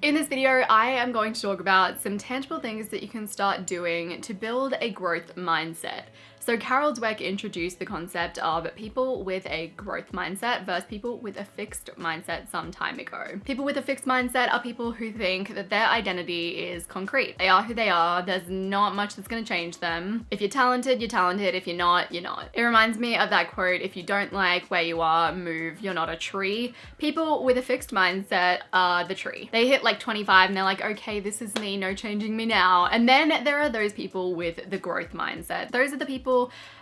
In this video, I am going to talk about some tangible things that you can start doing to build a growth mindset. So Carol Dweck introduced the concept of people with a growth mindset versus people with a fixed mindset some time ago. People with a fixed mindset are people who think that their identity is concrete. They are who they are. There's not much that's going to change them. If you're talented, you're talented. If you're not, you're not. It reminds me of that quote, if you don't like where you are, move, you're not a tree. People with a fixed mindset are the tree. They hit like 25 and they're like, okay, this is me, no changing me now. And then there are those people with the growth mindset. Those are the people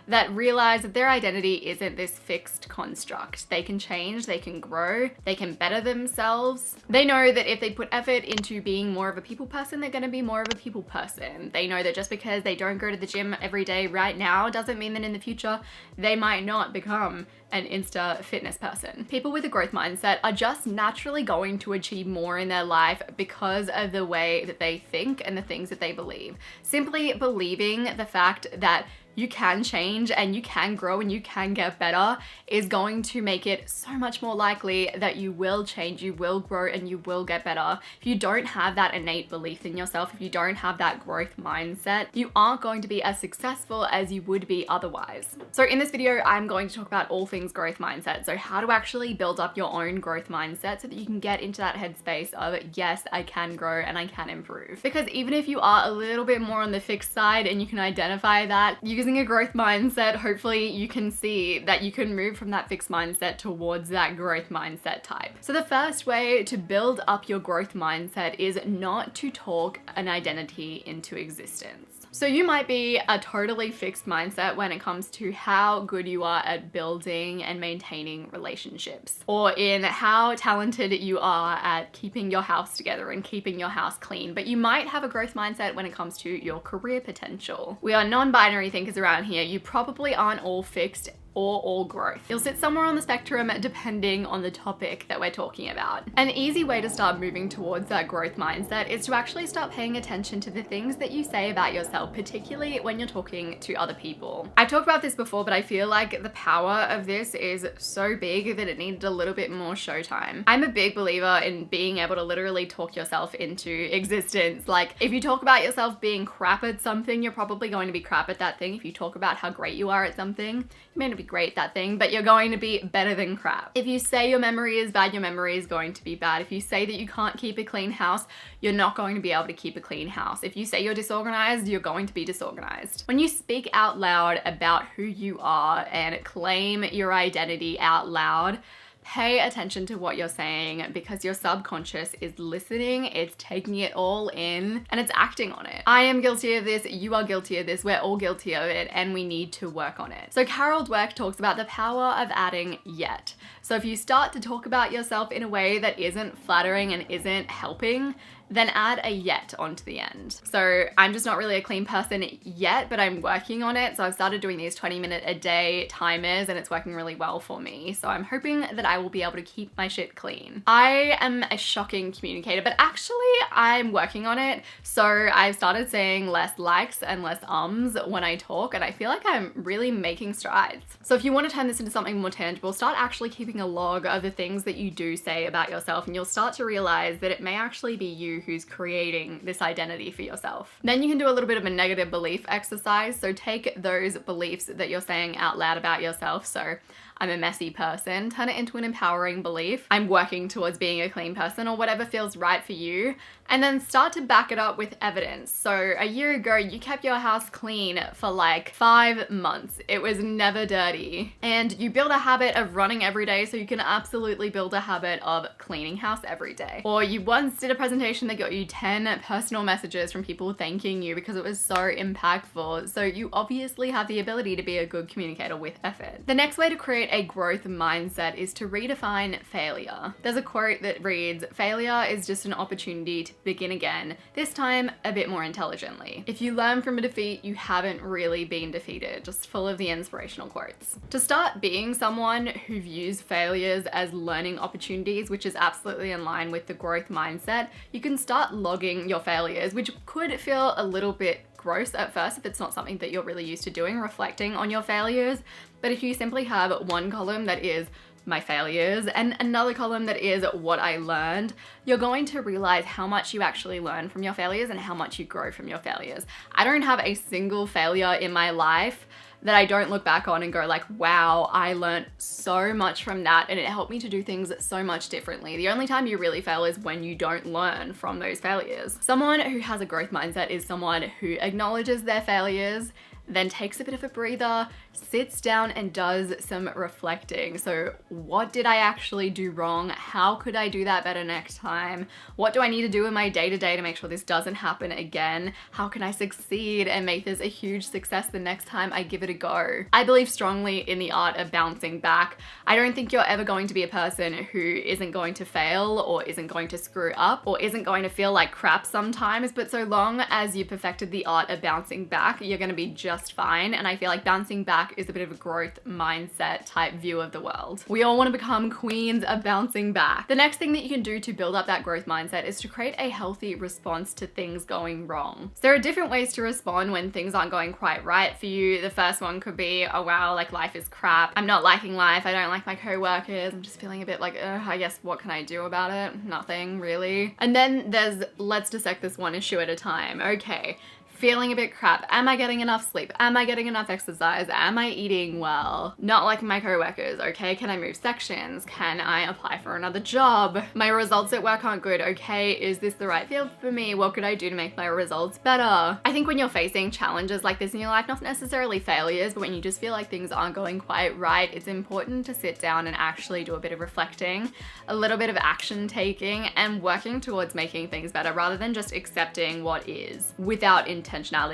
that realize that their identity isn't this fixed construct. They can change, they can grow, they can better themselves. They know that if they put effort into being more of a people person, they're gonna be more of a people person. They know that just because they don't go to the gym every day right now doesn't mean that in the future they might not become an Insta fitness person. People with a growth mindset are just naturally going to achieve more in their life because of the way that they think and the things that they believe. Simply believing the fact that you can change and you can grow and you can get better is going to make it so much more likely that you will change, you will grow, and you will get better. If you don't have that innate belief in yourself, if you don't have that growth mindset, you aren't going to be as successful as you would be otherwise. So in this video, I'm going to talk about all things growth mindset. So how to actually build up your own growth mindset so that you can get into that headspace of, yes, I can grow and I can improve. Because even if you are a little bit more on the fixed side and you can identify that, using a growth mindset, hopefully you can see that you can move from that fixed mindset towards that growth mindset type. So the first way to build up your growth mindset is not to talk an identity into existence. So you might be a totally fixed mindset when it comes to how good you are at building and maintaining relationships, or in how talented you are at keeping your house together and keeping your house clean, but you might have a growth mindset when it comes to your career potential. We are non-binary thinkers around here. You probably aren't all fixed or all growth. You'll sit somewhere on the spectrum depending on the topic that we're talking about. An easy way to start moving towards that growth mindset is to actually start paying attention to the things that you say about yourself, particularly when you're talking to other people. I've talked about this before, but I feel like the power of this is so big that it needed a little bit more showtime. I'm a big believer in being able to literally talk yourself into existence. Like, if you talk about yourself being crap at something, you're probably going to be crap at that thing. If you talk about how great you are at something, you may not be great at that thing, but you're going to be better than crap. If you say your memory is bad, your memory is going to be bad. If you say that you can't keep a clean house, you're not going to be able to keep a clean house. If you say you're disorganized, you're going to be disorganized. When you speak out loud about who you are and claim your identity out loud, pay attention to what you're saying, because your subconscious is listening, it's taking it all in, and it's acting on it. I am guilty of this, you are guilty of this, we're all guilty of it, and we need to work on it. So Carol Dweck talks about the power of adding yet. So if you start to talk about yourself in a way that isn't flattering and isn't helping, then add a yet onto the end. So I'm just not really a clean person yet, but I'm working on it. So I've started doing these 20-minute a day timers and it's working really well for me. So I'm hoping that I will be able to keep my shit clean. I am a shocking communicator, but actually I'm working on it. So I've started saying less likes and less ums when I talk, and I feel like I'm really making strides. So if you want to turn this into something more tangible, start actually keeping a log of the things that you do say about yourself, and you'll start to realize that it may actually be you who's creating this identity for yourself. Then you can do a little bit of a negative belief exercise. So take those beliefs that you're saying out loud about yourself. So I'm a messy person, turn it into an empowering belief. I'm working towards being a clean person, or whatever feels right for you. And then start to back it up with evidence. So a year ago, you kept your house clean for like 5 months. It was never dirty. And you build a habit of running every day, so you can absolutely build a habit of cleaning house every day. Or you once did a presentation that got you 10 personal messages from people thanking you because it was so impactful. So you obviously have the ability to be a good communicator with effort. The next way to create a growth mindset is to redefine failure. There's a quote that reads, "Failure is just an opportunity to begin again, this time a bit more intelligently. If you learn from a defeat, you haven't really been defeated." Just full of the inspirational quotes. To start being someone who views failures as learning opportunities, which is absolutely in line with the growth mindset, you can start logging your failures, which could feel a little bit gross at first if it's not something that you're really used to doing, reflecting on your failures. But if you simply have one column that is my failures, and another column that is what I learned, you're going to realize how much you actually learn from your failures and how much you grow from your failures. I don't have a single failure in my life that I don't look back on and go like, wow, I learned so much from that and it helped me to do things so much differently. The only time you really fail is when you don't learn from those failures. Someone who has a growth mindset is someone who acknowledges their failures, then takes a bit of a breather, sits down and does some reflecting. So what did I actually do wrong? How could I do that better next time? What do I need to do in my day-to-day to make sure this doesn't happen again? How can I succeed and make this a huge success the next time I give it a go? I believe strongly in the art of bouncing back. I don't think you're ever going to be a person who isn't going to fail or isn't going to screw up or isn't going to feel like crap sometimes, but so long as you perfected the art of bouncing back, you're going to be just fine. And I feel like bouncing back is a bit of a growth mindset type view of the world. We all want to become queens of bouncing back. The next thing that you can do to build up that growth mindset is to create a healthy response to things going wrong. So there are different ways to respond when things aren't going quite right for you. The first one could be, oh wow, like life is crap. I'm not liking life. I don't like my co-workers. I'm just feeling a bit like, I guess what can I do about it? Nothing really. And then there's, let's dissect this one issue at a time. Okay. Feeling a bit crap. Am I getting enough sleep? Am I getting enough exercise? Am I eating well? Not liking my co-workers. Okay, can I move sections? Can I apply for another job? My results at work aren't good. Okay, is this the right field for me? What could I do to make my results better? I think when you're facing challenges like this in your life, not necessarily failures, but when you just feel like things aren't going quite right, it's important to sit down and actually do a bit of reflecting, a little bit of action taking, and working towards making things better rather than just accepting what is without intentionality.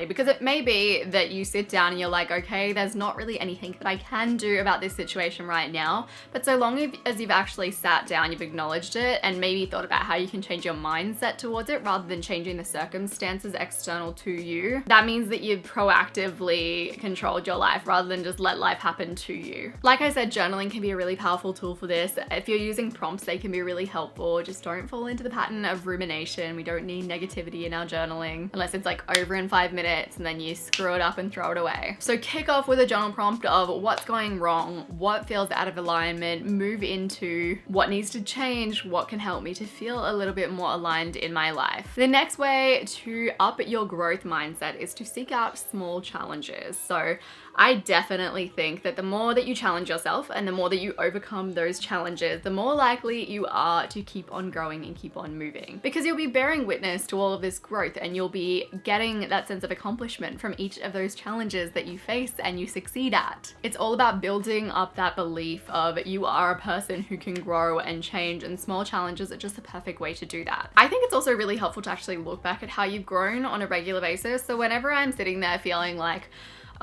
Because it may be that you sit down and you're like, okay, there's not really anything that I can do about this situation right now, but so long as you've actually sat down, you've acknowledged it and maybe thought about how you can change your mindset towards it rather than changing the circumstances external to you, that means that you've proactively controlled your life rather than just let life happen to you. Like I said, journaling can be a really powerful tool for this. If you're using prompts, they can be really helpful. Just don't fall into the pattern of rumination. We don't need negativity in our journaling unless it's like over in 5 minutes and then you screw it up and throw it away. So kick off with a journal prompt of what's going wrong, what feels out of alignment, move into what needs to change, what can help me to feel a little bit more aligned in my life. The next way to up your growth mindset is to seek out small challenges. So I definitely think that the more that you challenge yourself and the more that you overcome those challenges, the more likely you are to keep on growing and keep on moving, because you'll be bearing witness to all of this growth and you'll be getting that sense of accomplishment from each of those challenges that you face and you succeed at. It's all about building up that belief of you are a person who can grow and change, and small challenges are just the perfect way to do that. I think it's also really helpful to actually look back at how you've grown on a regular basis. So whenever I'm sitting there feeling like,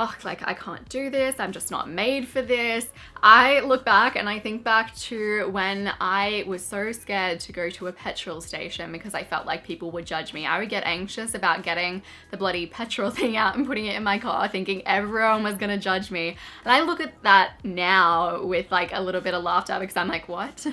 oh, like I can't do this, I'm just not made for this, I look back and I think back to when I was so scared to go to a petrol station because I felt like people would judge me. I would get anxious about getting the bloody petrol thing out and putting it in my car, thinking everyone was gonna judge me. And I look at that now with like a little bit of laughter because I'm like, what?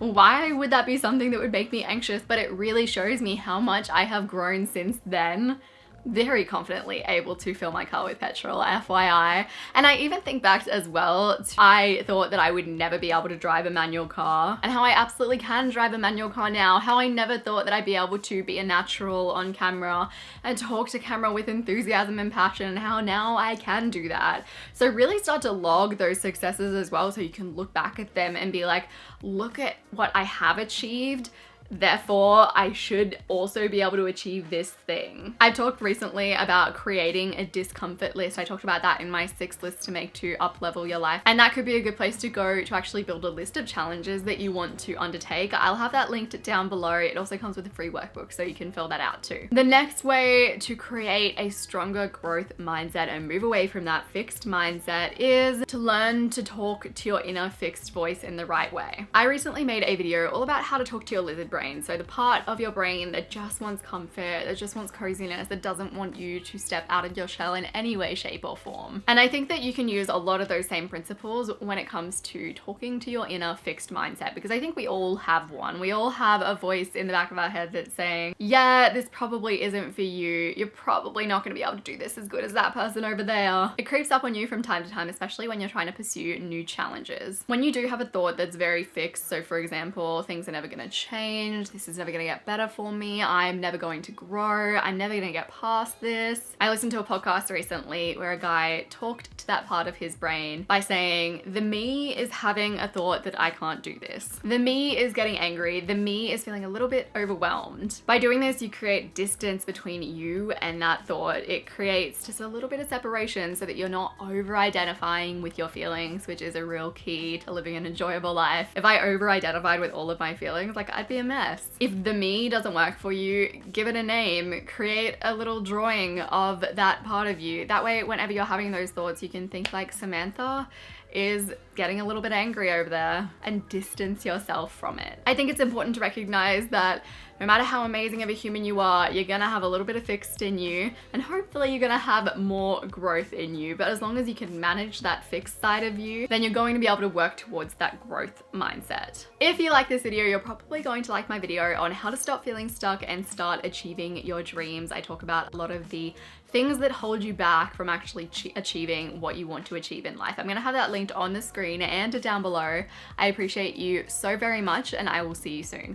Why would that be something that would make me anxious? But it really shows me how much I have grown since then. Very confidently able to fill my car with petrol, FYI. And I even think back as well, I thought that I would never be able to drive a manual car, and how I absolutely can drive a manual car now, how I never thought that I'd be able to be a natural on camera and talk to camera with enthusiasm and passion, and how now I can do that. So really start to log those successes as well, so you can look back at them and be like, look at what I have achieved, therefore I should also be able to achieve this thing. I talked recently about creating a discomfort list. I talked about that in my 6 lists to make to up level your life, and that could be a good place to go to actually build a list of challenges that you want to undertake. I'll have that linked down below. It also comes with a free workbook, so you can fill that out too. The next way to create a stronger growth mindset and move away from that fixed mindset is to learn to talk to your inner fixed voice in the right way. I recently made a video all about how to talk to your lizard brain. So the part of your brain that just wants comfort, that just wants coziness, that doesn't want you to step out of your shell in any way, shape, or form. And I think that you can use a lot of those same principles when it comes to talking to your inner fixed mindset, because I think we all have one. We all have a voice in the back of our head that's saying, yeah, this probably isn't for you. You're probably not going to be able to do this as good as that person over there. It creeps up on you from time to time, especially when you're trying to pursue new challenges. When you do have a thought that's very fixed, so for example, things are never going to change, this is never going to get better for me, I'm never going to grow, I'm never going to get past this. I listened to a podcast recently where a guy talked to that part of his brain by saying, the me is having a thought that I can't do this. The me is getting angry. The me is feeling a little bit overwhelmed. By doing this, you create distance between you and that thought. It creates just a little bit of separation so that you're not over-identifying with your feelings, which is a real key to living an enjoyable life. If I over-identified with all of my feelings, like, I'd be a mess. If the me doesn't work for you, give it a name. Create a little drawing of that part of you. That way, whenever you're having those thoughts, you can think like Samantha is getting a little bit angry over there, and distance yourself from it. I think it's important to recognize that no matter how amazing of a human you are, you're gonna have a little bit of fixed in you, and hopefully you're gonna have more growth in you. But as long as you can manage that fixed side of you, then you're going to be able to work towards that growth mindset. If you like this video, you're probably going to like my video on how to stop feeling stuck and start achieving your dreams. I talk about a lot of the things that hold you back from actually achieving what you want to achieve in life. I'm gonna have that linked on the screen and down below. I appreciate you so very much, and I will see you soon.